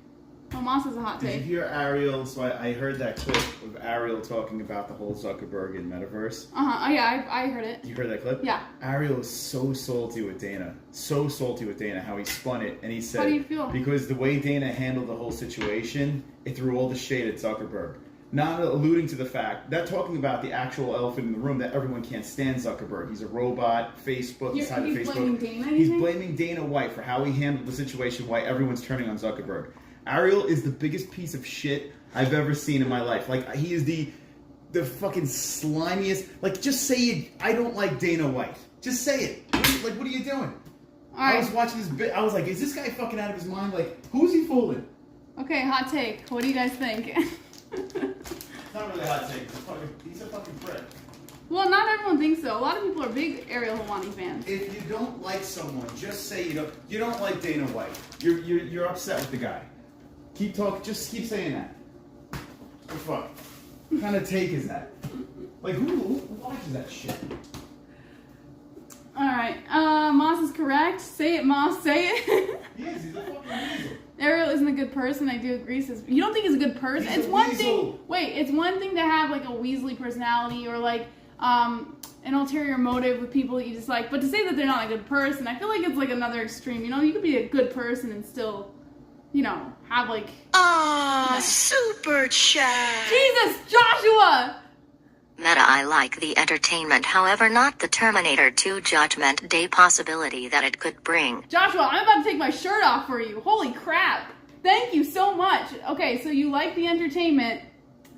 Oh, Moss has a hot Did take. you hear Ariel? So I heard that clip of Ariel talking about the whole Zuckerberg and Metaverse. Oh yeah, I heard it. You heard that clip? Yeah. Ariel is so salty with Dana. So salty with Dana, how he spun it. And he said, How do you feel? Because the way Dana handled the whole situation, it threw all the shade at Zuckerberg. Not alluding to the fact, that talking about the actual elephant in the room, that everyone can't stand Zuckerberg. He's a robot, Facebook, inside of Facebook. Blaming Dana, He's blaming Dana White for how he handled the situation, why everyone's turning on Zuckerberg. Ariel is the biggest piece of shit I've ever seen in my life. Like, he is the fucking slimiest. Like, just say it. I don't like Dana White. Just say it. What are you doing? I was watching this bit. I was like, is this guy fucking out of his mind? Like, who's he fooling? Okay, hot take. What do you guys think? It's not really a hot take. He's a fucking prick. Well, not everyone thinks so. A lot of people are big ARIEL Helwani fans. If you don't like someone, just say you don't like Dana White. You're upset with the guy. Keep talking. Just keep saying that. What fuck? What kind of take is that? Like, who watches that shit? Alright, Moss is correct. Say it, Moss, say it. He is. He's a fucking weasel. Ariel isn't a good person. I do agree. You don't think he's a good person? He's it's a one weasel. thing. Wait, it's one thing to have like a Weasley personality or like an ulterior motive with people that you dislike, but to say that they're not a good person, I feel like it's like another extreme. You know, you could be a good person and still, you know, have like. Super chat. Jesus, Joshua. Meta, I like the entertainment, however not the Terminator 2 Judgment Day possibility that it could bring. Joshua, I'm about to take my shirt off for you. Holy crap. Thank you so much. Okay, so you like the entertainment,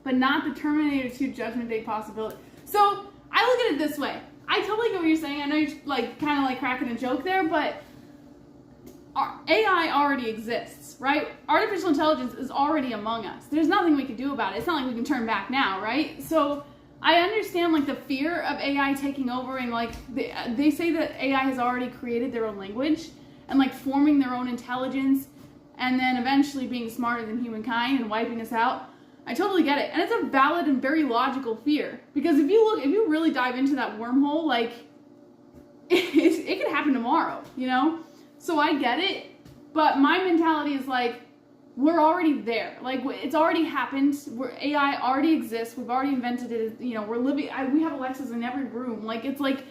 but not the Terminator 2 Judgment Day possibility. So, I look at it this way. I totally get what you're saying. I know you're like kind of like cracking a joke there, but AI already exists, right? Artificial intelligence is already among us. There's nothing we can do about it. It's not like we can turn back now, right? So, I understand like the fear of AI taking over and like they say that AI has already created their own language and like forming their own intelligence and then eventually being smarter than humankind and wiping us out. I totally get it. And it's a valid and very logical fear because if you really dive into that wormhole, like it could happen tomorrow, you know? So I get it, but my mentality is like, we're already there. Like, it's already happened. AI already exists. We've already invented it. You know, we're living. We have Alexas in every room. Like, it's like,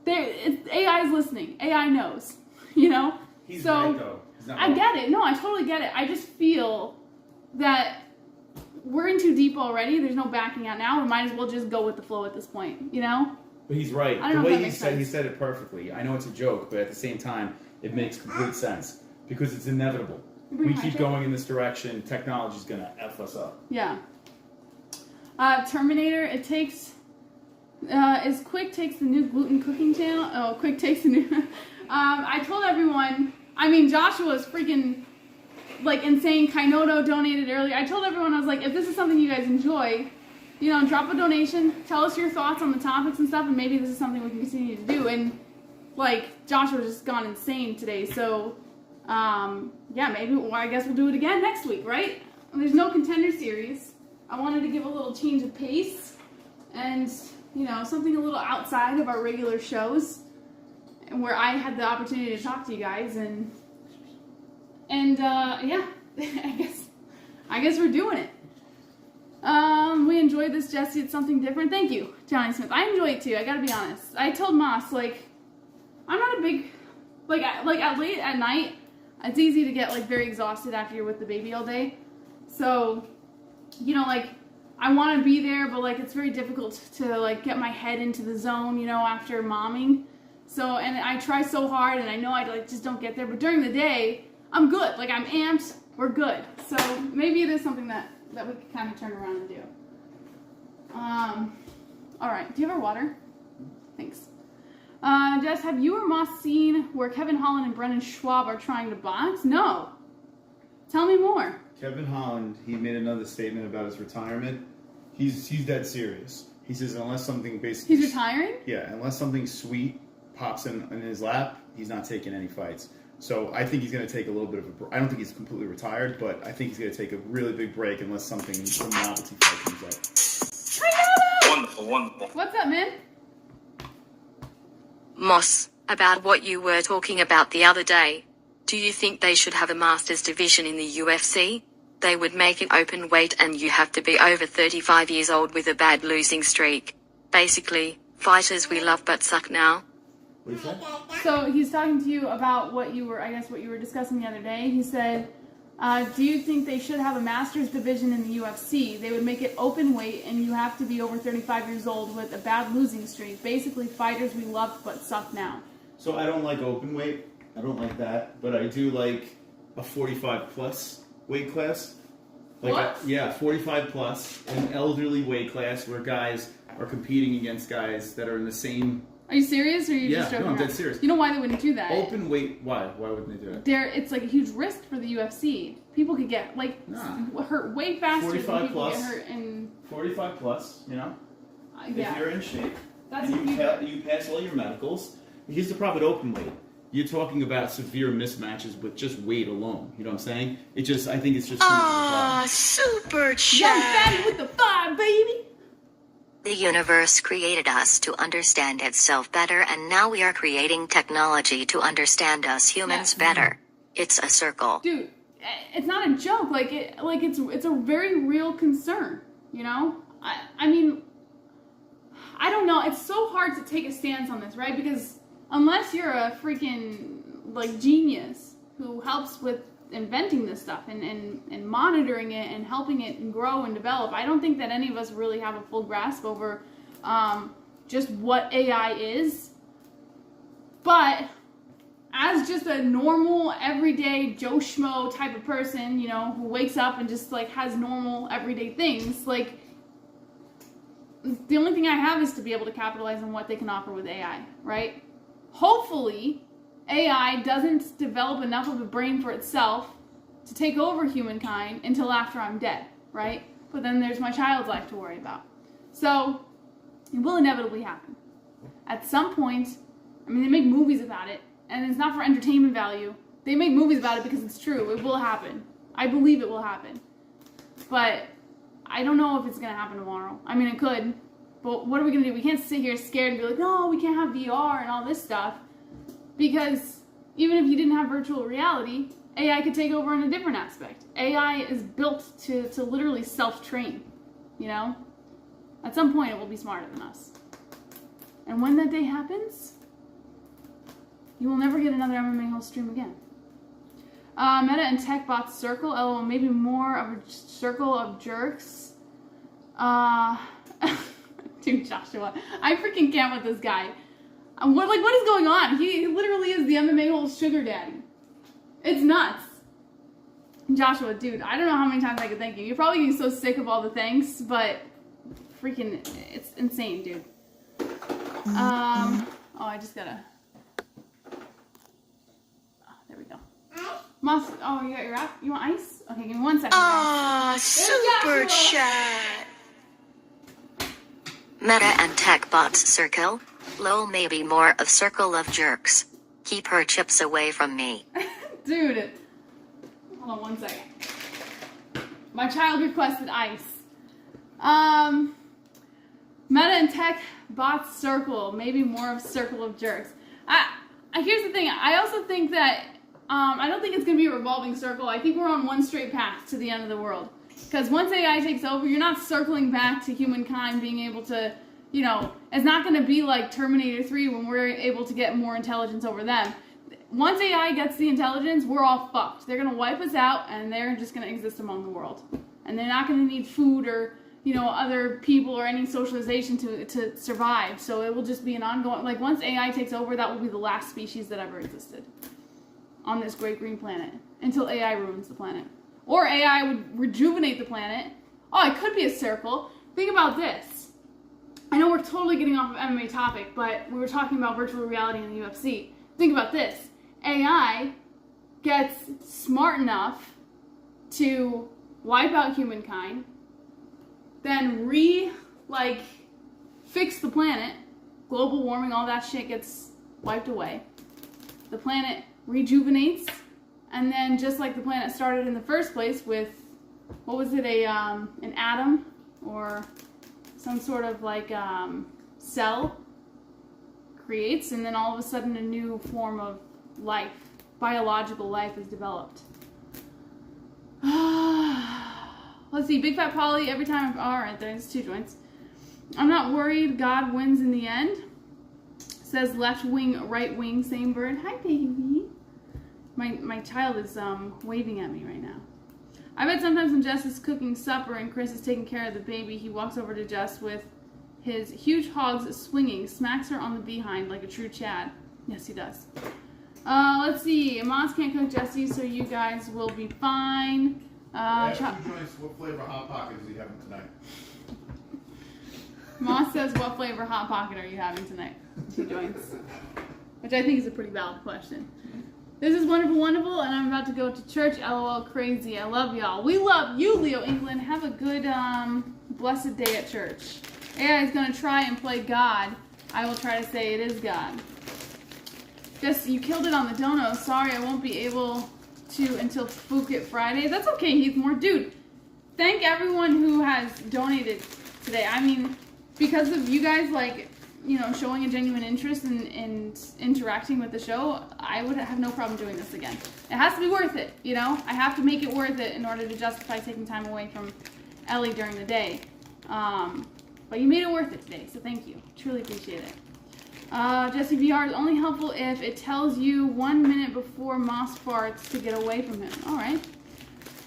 AI is listening. AI knows. You know? He's so, right, though. He's not I wrong. get it. No, I totally get it. I just feel that we're in too deep already. There's no backing out now. We might as well just go with the flow at this point. You know? But he's right. I don't The know if way that makes he sense. said it perfectly. I know it's a joke, but at the same time, it makes complete sense because it's inevitable. We keep going in this direction, technology's gonna F us up. Yeah. Terminator, it takes, is Quick takes the new gluten cooking channel. Oh, Quick takes the new, I told everyone, I mean, Joshua's freaking, like, insane. Kainoto donated earlier. I told everyone, I was like, if this is something you guys enjoy, you know, drop a donation, tell us your thoughts on the topics and stuff, and maybe this is something we can continue to do. And, like, Joshua's just gone insane today, so... yeah, maybe, well, I guess we'll do it again next week, right? There's no contender series. I wanted to give a little change of pace and, you know, something a little outside of our regular shows and where I had the opportunity to talk to you guys and yeah, I guess we're doing it. We enjoyed this, Jessie. It's something different. Thank you, Johnny Smith. I enjoy it too. I gotta be honest. I told Moss, like, I'm not a big, like at late at night, it's easy to get like very exhausted after you're with the baby all day. So you know, like, I want to be there, but, like, it's very difficult to, like, get my head into the zone, you know, after momming. So, and I try so hard, and I know I, like, just don't get there. But during the day, I'm good. Like, I'm amped. We're good. So, maybe it is something that we can kind of turn around and do. All right. Do you have our water? Thanks. Jess, have you or Moss seen where Kevin Holland and Brendan Schwab are trying to box? No. Tell me more. Kevin Holland, he made another statement about his retirement. He's dead serious. He says unless something basically... He's retiring? Yeah, unless something sweet pops in his lap, he's not taking any fights. So I think he's going to take a little bit of a... I don't think he's completely retired, but I think he's going to take a really big break unless some novelty fight comes up. Wonderful, wonderful. What's up, man? Moss, about what you were talking about the other day. Do you think they should have a Masters division in the UFC? They would make it open weight and you have to be over 35 years old with a bad losing streak. Basically, fighters we love but suck now. What is that? So he's talking to you about what you were discussing the other day. He said, do you think they should have a Masters division in the UFC? They would make it open weight and you have to be over 35 years old with a bad losing streak. Basically, fighters we love but suck now. So I don't like open weight. I don't like that. But I do like a 45 plus weight class. Like What? 45 plus, an elderly weight class where guys are competing against guys that are in the same... Are you serious, or are you just joking no, I'm dead around? serious. You know why they wouldn't do that? Open weight, why? Why wouldn't they do that? It's like a huge risk for the UFC. People could get hurt way faster than 45 people plus. get hurt in. 45 plus, you know? Yeah. If you're in shape, That's and huge. you pass all your medicals, here's the problem with open weight. You're talking about severe mismatches with just weight alone. You know what I'm saying? I think it's just too much of a problem. Super Young chat. fatty with the 5, baby. The universe created us to understand itself better, and now we are creating technology to understand us humans better. It's a circle. Dude, it's not a joke. It's a very real concern. You know, I mean, I don't know. It's so hard to take a stance on this, right? Because unless you're a freaking like genius who helps with inventing this stuff and monitoring it and helping it grow and develop, I don't think that any of us really have a full grasp over just what AI is. But as just a normal, everyday Joe Schmo type of person, you know, who wakes up and just like has normal, everyday things, like the only thing I have is to be able to capitalize on what they can offer with AI, right? Hopefully, AI doesn't develop enough of a brain for itself to take over humankind until after I'm dead, right? But then there's my child's life to worry about. So, it will inevitably happen. At some point, I mean, they make movies about it, and it's not for entertainment value. They make movies about it because it's true. It will happen. I believe it will happen. But I don't know if it's going to happen tomorrow. I mean, it could. But what are we going to do? We can't sit here scared and be like, no, we can't have VR and all this stuff. Because even if you didn't have virtual reality, AI could take over in a different aspect. AI is built to literally self-train, you know? At some point, it will be smarter than us. And when that day happens, you will never get another MMA-Holes stream again. Meta and tech bots circle. LOL, maybe more of a circle of jerks. Dude, Joshua, I freaking can't with this guy. What is going on? He literally is the MMA-Holes sugar daddy. It's nuts. Joshua, dude, I don't know how many times I could thank you. You're probably getting so sick of all the thanks, but freaking, it's insane, dude. Oh, I just gotta. Oh, there we go. Moss, oh, you got your app? You want ice? Okay, give me 1 second. Ah, super chat. Meta and tech bots circle. Lol, maybe more of circle of jerks. Keep her chips away from me. Dude. Hold on 1 second. My child requested ice. Meta and tech bots circle. Maybe more of circle of jerks. Here's the thing. I also think that I don't think it's going to be a revolving circle. I think we're on one straight path to the end of the world. Because once AI takes over, you're not circling back to humankind being able to, you know, it's not going to be like Terminator 3 when we're able to get more intelligence over them. Once AI gets the intelligence, we're all fucked. They're going to wipe us out, and they're just going to exist among the world. and they're not going to need food or, you know, other people or any socialization to survive. So it will just be an ongoing, like once AI takes over, that will be the last species that ever existed on this great green planet until AI ruins the planet. Or AI would rejuvenate the planet. Oh, it could be a circle. Think about this. I know we're totally getting off of MMA topic, but we were talking about virtual reality in the UFC. Think about this. AI gets smart enough to wipe out humankind, then fix the planet. Global warming, all that shit gets wiped away. The planet rejuvenates, and then just like the planet started in the first place with, what was it, an atom or some sort of like cell creates, and then all of a sudden a new form of life, biological life, is developed. Let's see, Big Fat Polly, every time, alright, there's 2 joints. I'm not worried, God wins in the end. Says left wing, right wing, same bird. Hi, baby. My child is waving at me right now. I bet sometimes when Jess is cooking supper and Chris is taking care of the baby, he walks over to Jess with his huge hogs swinging, smacks her on the behind like a true Chad. Yes, he does. Let's see. Moss can't cook Jessie, so you guys will be fine. 2 joints. What flavor Hot Pocket is he having tonight? Moss says, what flavor Hot Pocket are you having tonight? 2 joints. Which I think is a pretty valid question. This is wonderful, wonderful, and I'm about to go to church. LOL, crazy. I love y'all. We love you, Leo England. Have a good, blessed day at church. AI is going to try and play God. I will try to say it is God. Just, you killed it on the dono. Sorry, I won't be able to until Phuket Friday. That's okay, Heathmore. Dude, thank everyone who has donated today. I mean, because of you guys, like, you know, showing a genuine interest and interacting with the show, I would have no problem doing this again. It has to be worth it, you know? I have to make it worth it in order to justify taking time away from Ellie during the day. But you made it worth it today, so thank you. Truly appreciate it. Jessie VR is only helpful if it tells you 1 minute before Moss farts to get away from him. Alright.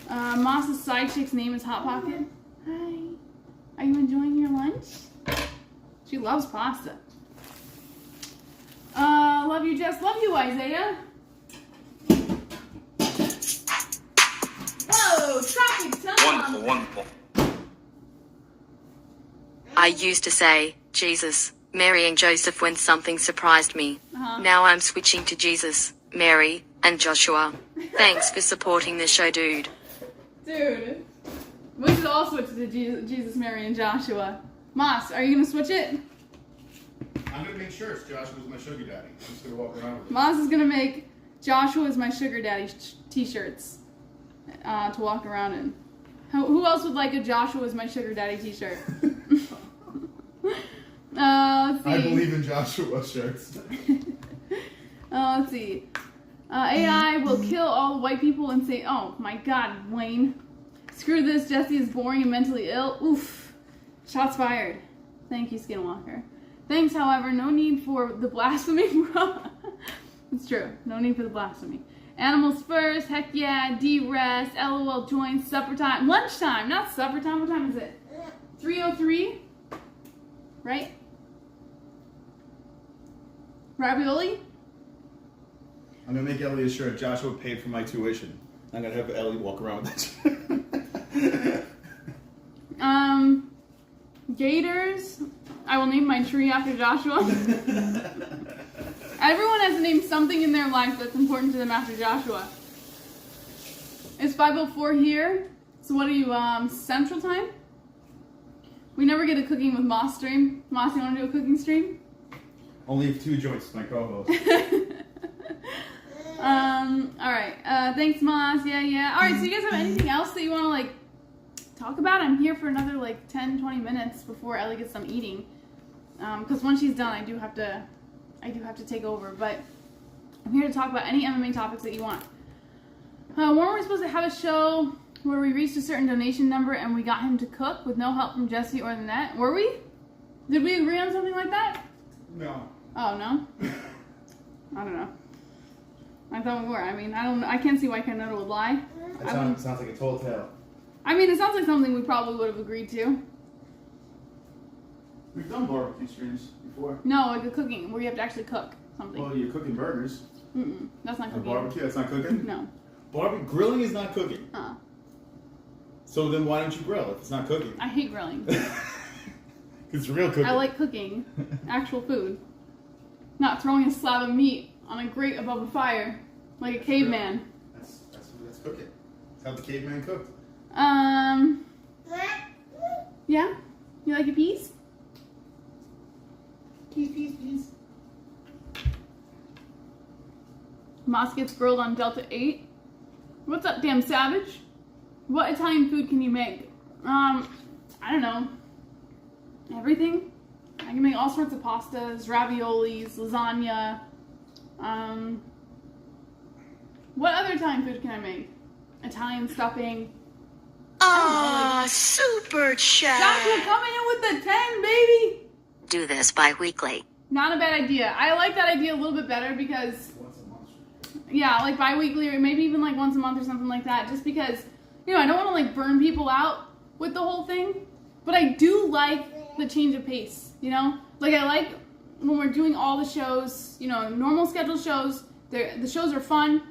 Moss's side chick's name is Hot Pocket. Hi. Are you enjoying your lunch? She loves pasta. Love you, Jess. Love you, Isaiah. Whoa, traffic time. Wonderful, wonderful. I used to say, Jesus, Mary and Joseph when something surprised me. Now I'm switching to Jesus, Mary, and Joshua. Thanks for supporting the show, dude. Dude. We should all switch to Jesus, Mary, and Joshua. Moss, are you going to switch it? I'm going to make sure it's Joshua's my sugar daddy. I'm just going to walk around with it. Moss is going to make Joshua is my sugar daddy t-shirts to walk around in. Who else would like a Joshua is my sugar daddy t-shirt? Let's see. I believe in Joshua shirts. Let's see. AI will kill all the white people and say, oh my god, Wayne. Screw this, Jessie is boring and mentally ill. Oof. Shots fired. Thank you, Skinwalker. Thanks, however, no need for the blasphemy, bro. It's true. No need for the blasphemy. Animals first, heck yeah, D-rest, LOL joints, supper time. Lunchtime, not supper time. What time is it? 3:03? Right? Ravioli? I'm gonna make Ellie a shirt. Joshua paid for my tuition. I'm gonna have Ellie walk around with that. Gators. I will name my tree after Joshua. Everyone has to name something in their life that's important to them after Joshua. It's 5:04 here. So what are you, Central Time? We never get a cooking with Moss stream. Moss, you want to do a cooking stream? Only if 2 joints, my co-host. Alright. Thanks, Moss. Yeah. Alright, so you guys have anything else that you want to, like, talk about? I'm here for another, like, 10-20 minutes before Ellie gets done eating. Because once she's done, I do have to take over. But I'm here to talk about any MMA topics that you want. When were we supposed to have a show where we reached a certain donation number and we got him to cook with no help from Jessie or the net? Were we? Did we agree on something like that? No. Oh, no? I don't know. I thought we were. I mean, I can't see why Canada would lie. That sounds like a tall tale. I mean, it sounds like something we probably would have agreed to. We've done barbecue streams before. No, like the cooking, where you have to actually cook something. Well, you're cooking burgers. That's not A cooking. barbecue, that's not cooking? No. Grilling is not cooking. Uh, So then why don't you grill if it's not cooking? I hate grilling. It's real cooking. I like cooking actual food. Not throwing a slab of meat on a grate above a fire like a caveman. That's cooking. That's how the caveman cooked. Yeah? You like a piece? Piece. Moss gets grilled on Delta 8. What's up, damn savage? What Italian food can you make? I don't know. Everything. I can make all sorts of pastas, raviolis, lasagna. What other Italian food can I make? Italian stuffing. Super chat. Joshua coming in with the 10, baby! Do this bi-weekly. Not a bad idea. I like that idea a little bit better because, Once a month. yeah, like bi-weekly or maybe even like once a month or something like that. Just because, you know, I don't want to like burn people out with the whole thing. But I do like the change of pace, you know? Like I like when we're doing all the shows, you know, normal scheduled shows. The shows are fun.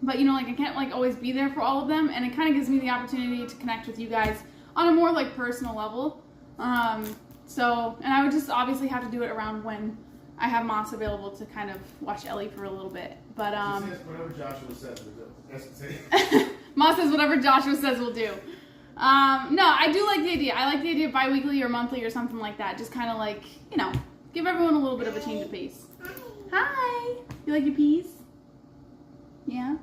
But, you know, like I can't like always be there for all of them. And it kind of gives me the opportunity to connect with you guys on a more like personal level. So, and I would just obviously have to do it around when I have Moss available to kind of watch Ellie for a little bit. But, Just whatever Joshua says, we'll do. Moss says whatever Joshua says we'll do. No, I do like the idea. I like the idea of bi-weekly or monthly or something like that. Just kind of like, you know, give everyone a little bit of a change of pace. Hi! You like your peas? Yeah?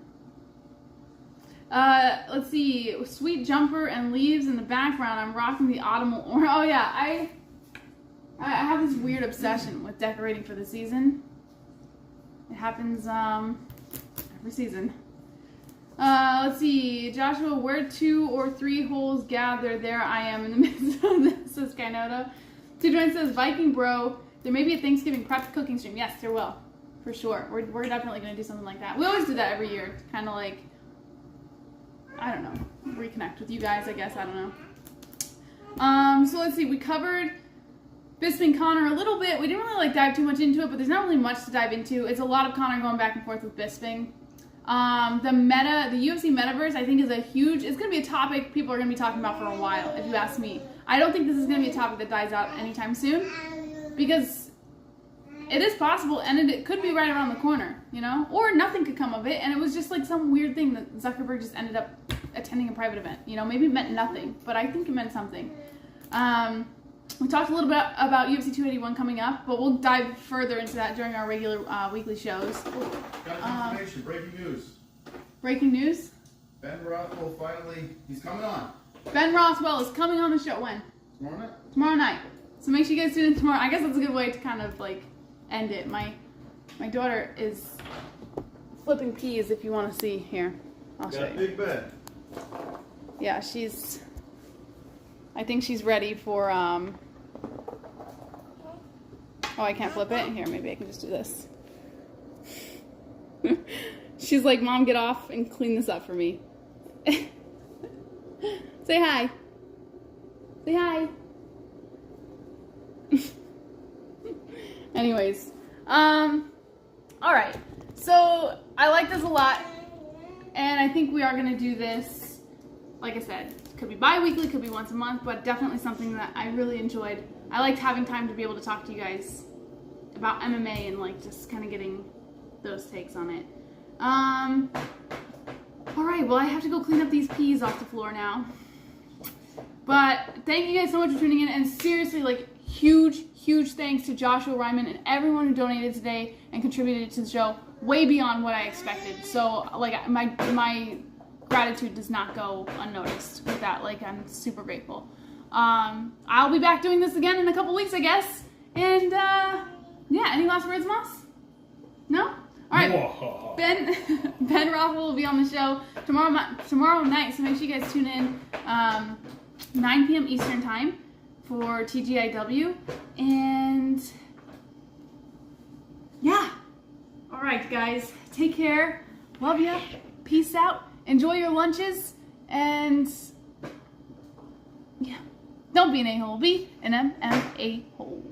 Let's see. Sweet jumper and leaves in the background. I'm rocking the autumnal orange. Oh yeah, I have this weird obsession with decorating for the season. It happens every season. Let's see. Joshua, where 2 or 3 holes gather, there I am in the midst of this, says Kainoto. Tudor says, Viking bro, there may be a Thanksgiving prep cooking stream. Yes, there will. For sure. We're definitely going to do something like that. We always do that every year. Kind of like, I don't know, reconnect with you guys, I guess. I don't know. So let's see. We covered Bisping Conor a little bit. We didn't really like dive too much into it, but there's not really much to dive into. It's a lot of Conor going back and forth with Bisping. The UFC Metaverse, I think, is a huge, it's going to be a topic people are going to be talking about for a while, if you ask me. I don't think this is going to be a topic that dies out anytime soon, because it is possible, and it could be right around the corner, you know? Or nothing could come of it, and it was just like some weird thing that Zuckerberg just ended up attending a private event. You know, maybe it meant nothing, but I think it meant something. We talked a little bit about UFC 281 coming up, but we'll dive further into that during our regular weekly shows. Got information, breaking news. Breaking news? Ben Rothwell finally, he's coming on. Ben Rothwell is coming on the show. When? Tomorrow night? Tomorrow night. So make sure you guys tune in tomorrow. I guess that's a good way to kind of like end it. My daughter is flipping peas, if you want to see. Here, I'll show Got you. Big Ben. Yeah, I think she's ready for, oh, I can't flip it. Here, maybe I can just do this. She's like, Mom, get off and clean this up for me. Say hi. Say hi. Anyways, all right. So I like this a lot, and I think we are going to do this, like I said, could be bi-weekly, could be once a month, but definitely something that I really enjoyed. I liked having time to be able to talk to you guys about MMA and like just kind of getting those takes on it. All right, well, I have to go clean up these peas off the floor now. But thank you guys so much for tuning in, and seriously, like, huge thanks to Joshua Ryman and everyone who donated today and contributed to the show, way beyond what I expected. So, like, my gratitude does not go unnoticed with that. Like, I'm super grateful. I'll be back doing this again in a couple weeks, I guess. And, yeah, any last words, Moss? No? All right, Ben Rothwell will be on the show tomorrow night, so make sure you guys tune in 9 p.m. Eastern Time for TGIW. And, yeah. All right, guys, take care. Love ya. Peace out. Enjoy your lunches. And be an a-hole, be an MMA-hole.